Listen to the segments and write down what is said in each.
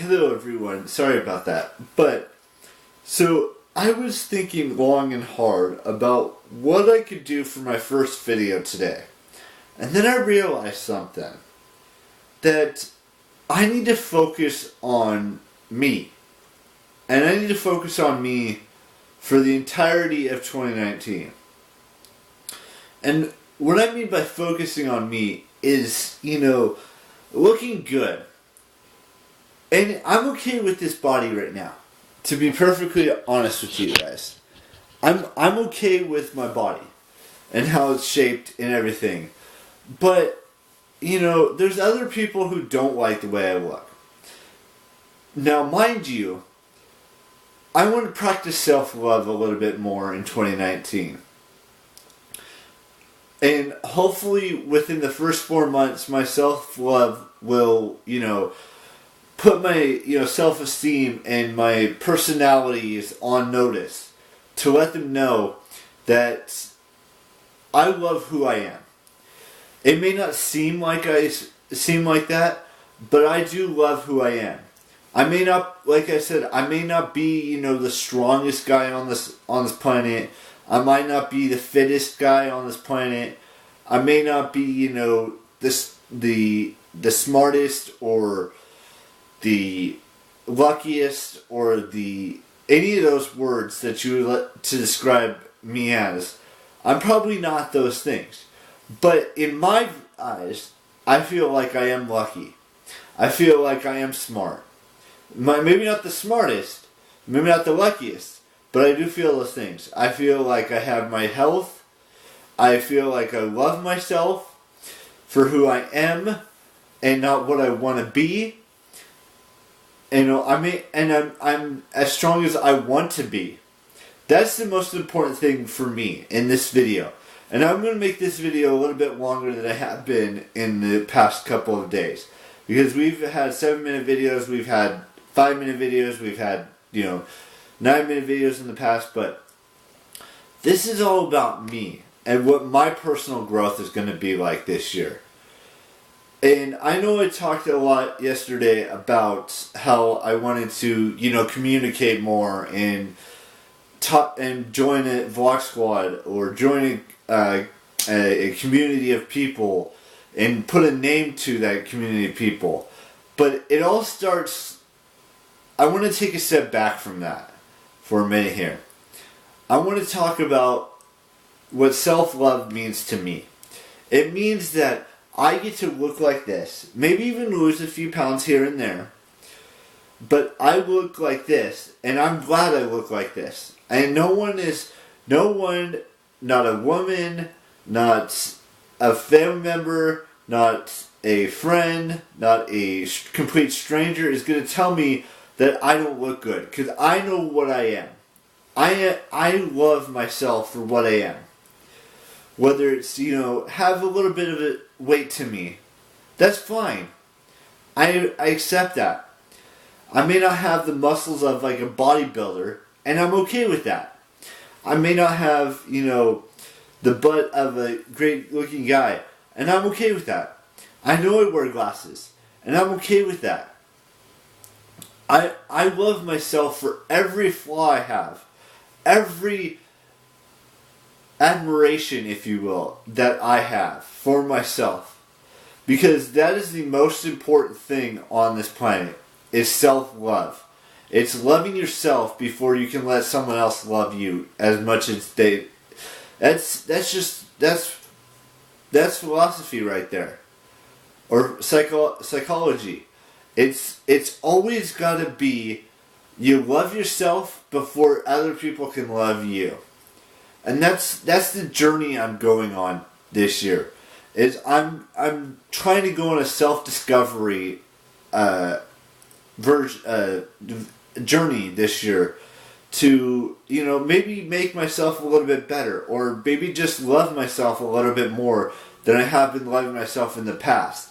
Hello everyone, sorry about that. But, so, I was thinking long and hard about what I could do for my first video today. And then I realized something. That I need to focus on me. And I need to focus on me for the entirety of 2019. And what I mean by focusing on me is, looking good. And I'm okay with this body right now. To be perfectly honest with you guys. I'm okay with my body. And how it's shaped and everything. But, there's other people who don't like the way I look. Now, mind you, I want to practice self-love a little bit more in 2019. And hopefully within the first 4 months, my self-love will, put my, self-esteem and my personalities on notice to let them know that I love who I am. It may not seem like that, but I do love who I am. I may not, like I said, I may not be, the strongest guy on this planet. I might not be the fittest guy on this planet. I may not be, the smartest or the luckiest or any of those words that you would to describe me as. I'm probably not those things. But in my eyes, I feel like I am lucky. I feel like I am smart. Maybe not the smartest, maybe not the luckiest, but I do feel those things. I feel like I have my health. I feel like I love myself for who I am and not what I want to be. I'm as strong as I want to be. That's the most important thing for me in this video. And I'm going to make this video a little bit longer than I have been in the past couple of days. Because we've had 7-minute videos, we've had 5-minute videos, we've had, 9-minute videos in the past. But this is all about me and what my personal growth is going to be like this year. And I know I talked a lot yesterday about how I wanted to, communicate more and join a vlog squad or join a community of people and put a name to that community of people. But it all starts, I want to take a step back from that for a minute here. I want to talk about what self-love means to me. It means that I get to look like this, maybe even lose a few pounds here and there, but I look like this, and I'm glad I look like this. And no one, not a woman, not a family member, not a friend, not a complete stranger is going to tell me that I don't look good, because I know what I am. I love myself for what I am. Whether it's, have a little bit of a weight to me, that's fine. I accept that. I may not have the muscles of like a bodybuilder, and I'm okay with that. I may not have, the butt of a great looking guy, and I'm okay with that. I know I wear glasses, and I'm okay with that. I love myself for every flaw I have. Every admiration, if you will, that I have for myself. Because that is the most important thing on this planet, is self-love. It's loving yourself before you can let someone else love you as much as they... That's philosophy right there. Or psychology. It's always got to be, you love yourself before other people can love you. And that's the journey I'm going on this year. Is I'm trying to go on a self-discovery journey this year to, maybe make myself a little bit better, or maybe just love myself a little bit more than I have been loving myself in the past.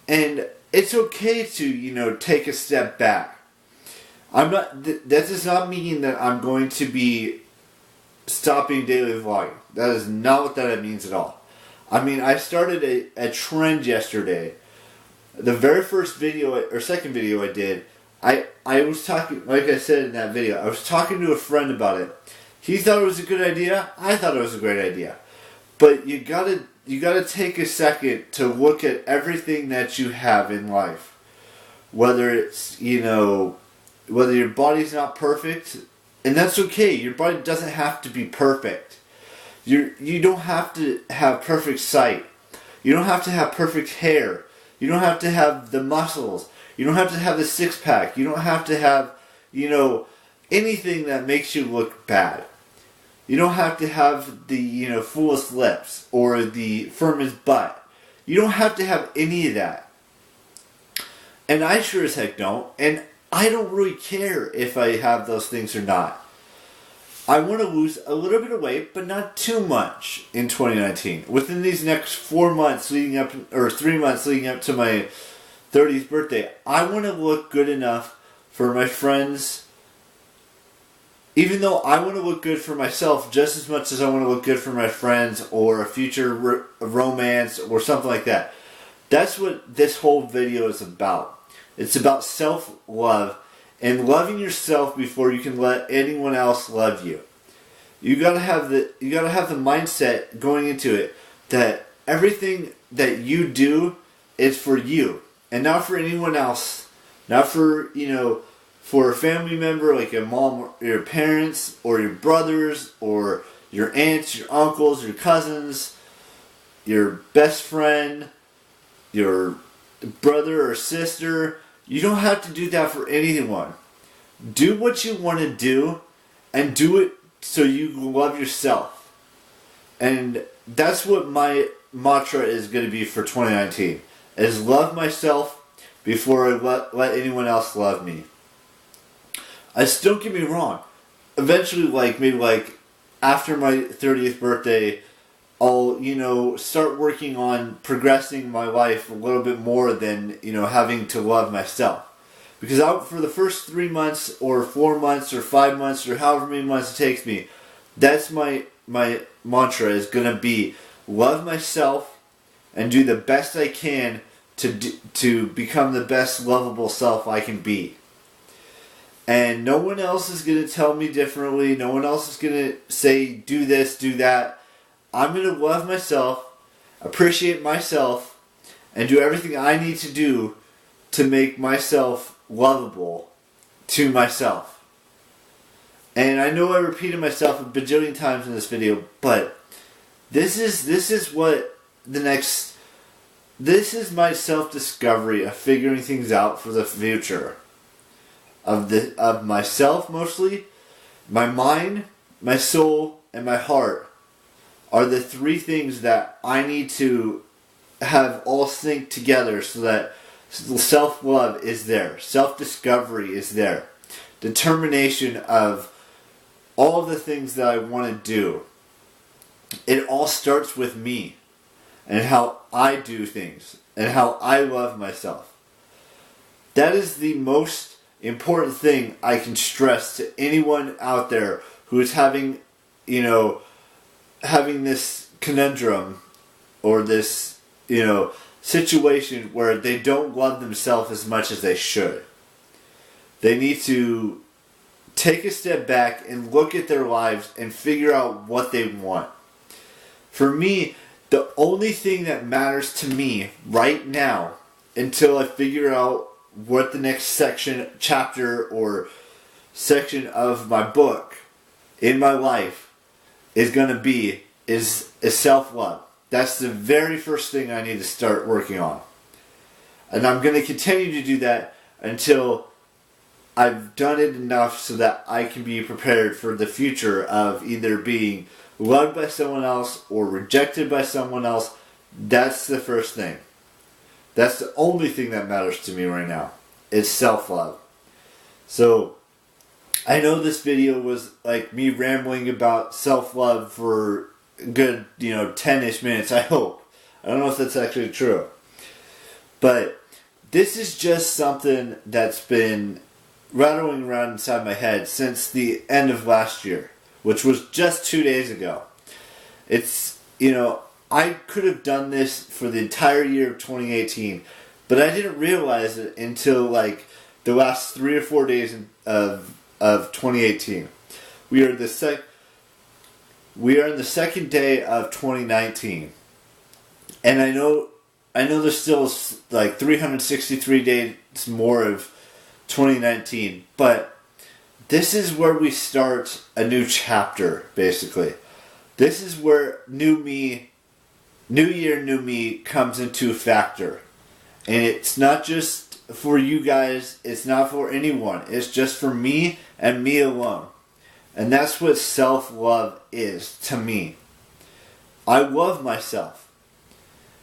And it's okay to, take a step back. That does not mean that I'm going to be stopping daily vlogging. That is not what that means at all. I mean, I started a trend yesterday The very first video or second video I did, I was talking, like I said in that video, I was talking to a friend about it. He thought it was a good idea. I thought it was a great idea. But you gotta take a second to look at everything that you have in life. Whether it's, whether your body's not perfect, and that's okay. Your body doesn't have to be perfect. You don't have to have perfect sight. You don't have to have perfect hair. You don't have to have the muscles. You don't have to have the six-pack. You don't have to have, anything that makes you look bad. You don't have to have the, fullest lips or the firmest butt. You don't have to have any of that. And I sure as heck don't. And I don't really care if I have those things or not. I want to lose a little bit of weight, but not too much in 2019. Within these next 4 months leading up, or 3 months leading up to my 30th birthday, I want to look good enough for my friends. Even though I want to look good for myself just as much as I want to look good for my friends or a future romance or something like that. That's what this whole video is about. It's about self-love and loving yourself before you can let anyone else love you. You gotta have the mindset going into it that everything that you do is for you and not for anyone else. Not for, for a family member like your mom or your parents or your brothers or your aunts, your uncles, your cousins, your best friend, your brother or sister. You don't have to do that for anyone. Do what you want to do and do it so you love yourself. And that's what my mantra is going to be for 2019. Is love myself before I let anyone else love me. Don't get me wrong. Eventually, maybe after my 30th birthday, I'll, start working on progressing my life a little bit more than, having to love myself. Because for the first 3 months or 4 months or 5 months or however many months it takes me, that's my mantra is going to be love myself and do the best I can to become the best lovable self I can be. And no one else is going to tell me differently. No one else is going to say do this, do that. I'm going to love myself, appreciate myself, and do everything I need to do to make myself lovable to myself. And I know I repeated myself a bajillion times in this video, but this is my self-discovery of figuring things out for the future. Of myself mostly, my mind, my soul, and my heart are the 3 things that I need to have all sync together so that self-love is there, self-discovery is there, determination of all of the things that I want to do. It all starts with me and how I do things and how I love myself. That is the most important thing I can stress to anyone out there who is having this conundrum or this, situation where they don't love themselves as much as they should. They need to take a step back and look at their lives and figure out what they want. For me, the only thing that matters to me right now, until I figure out what the next chapter or section of my book in my life is going to be, is self-love. That's the very first thing I need to start working on. And I'm going to continue to do that until I've done it enough so that I can be prepared for the future of either being loved by someone else or rejected by someone else. That's the first thing. That's the only thing that matters to me right now. It's self-love. So, I know this video was like me rambling about self-love for a good, 10-ish minutes, I hope. I don't know if that's actually true. But this is just something that's been rattling around inside my head since the end of last year, which was just 2 days ago. It's, I could have done this for the entire year of 2018, But I didn't realize it until like the last 3 or 4 days of 2018. We are in the second day of 2019, and I know there's still like 363 days more of 2019, but this is where we start a new chapter, basically. This is where new year, new me comes into factor. And it's not just for you guys, it's not for anyone. It's just for me and me alone. And that's what self-love is to me. I love myself.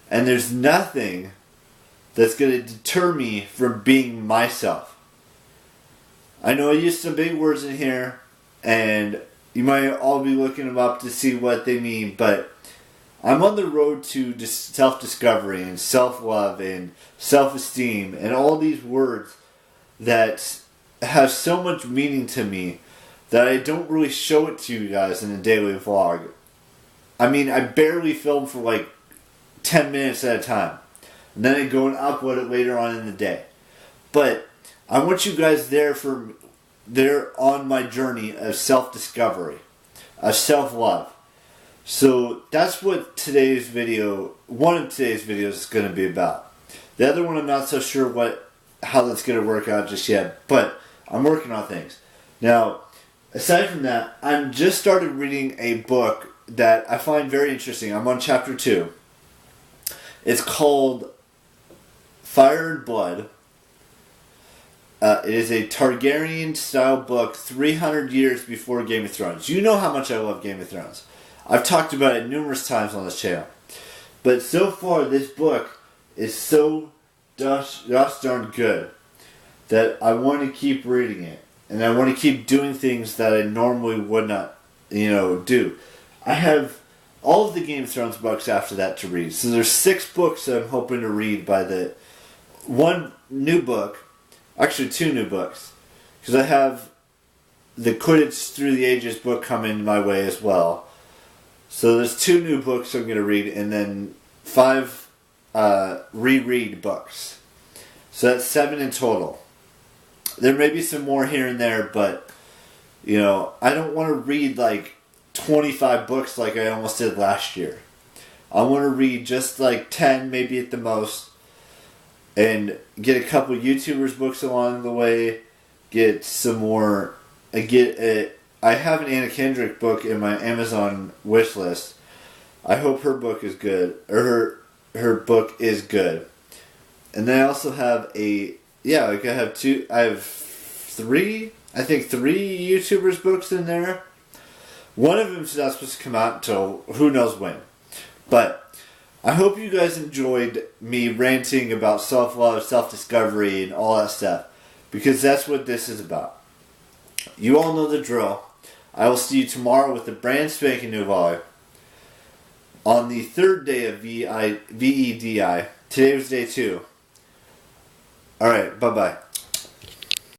And there's nothing that's going to deter me from being myself. I know I used some big words in here, and you might all be looking them up to see what they mean, but I'm on the road to self-discovery and self-love and self-esteem and all these words that have so much meaning to me that I don't really show it to you guys in a daily vlog. I mean, I barely film for like 10 minutes at a time. And then I go and upload it later on in the day. But I want you guys there on my journey of self-discovery, of self-love. So that's what one of today's videos is going to be about. The other one I'm not so sure how that's going to work out just yet, but I'm working on things. Now, aside from that, I'm just started reading a book that I find very interesting. I'm on chapter 2. It's called Fire and Blood. It is a Targaryen-style book 300 years before Game of Thrones. You know how much I love Game of Thrones. I've talked about it numerous times on this channel. But so far, this book is so gosh darn good that I want to keep reading it. And I want to keep doing things that I normally would not, do. I have all of the Game of Thrones books after that to read. So there's 6 books that I'm hoping to read by the one new book. Actually, 2 new books. Because I have the Quidditch Through the Ages book coming my way as well. So there's 2 new books I'm going to read, and then 5 reread books. So that's 7 in total. There may be some more here and there, but, I don't want to read like 25 books like I almost did last year. I want to read just like 10, maybe at the most, and get a couple YouTubers' books along the way, get some more, I have an Anna Kendrick book in my Amazon wish list. I hope her book is good, or her book is good. And then I also have I have 3 YouTubers' books in there. One of them is not supposed to come out until who knows when. But I hope you guys enjoyed me ranting about self-love, self-discovery, and all that stuff. Because that's what this is about. You all know the drill. I will see you tomorrow with a brand spanking new vlog. On the 3rd day of VEDI. Today was day 2. Alright, bye-bye.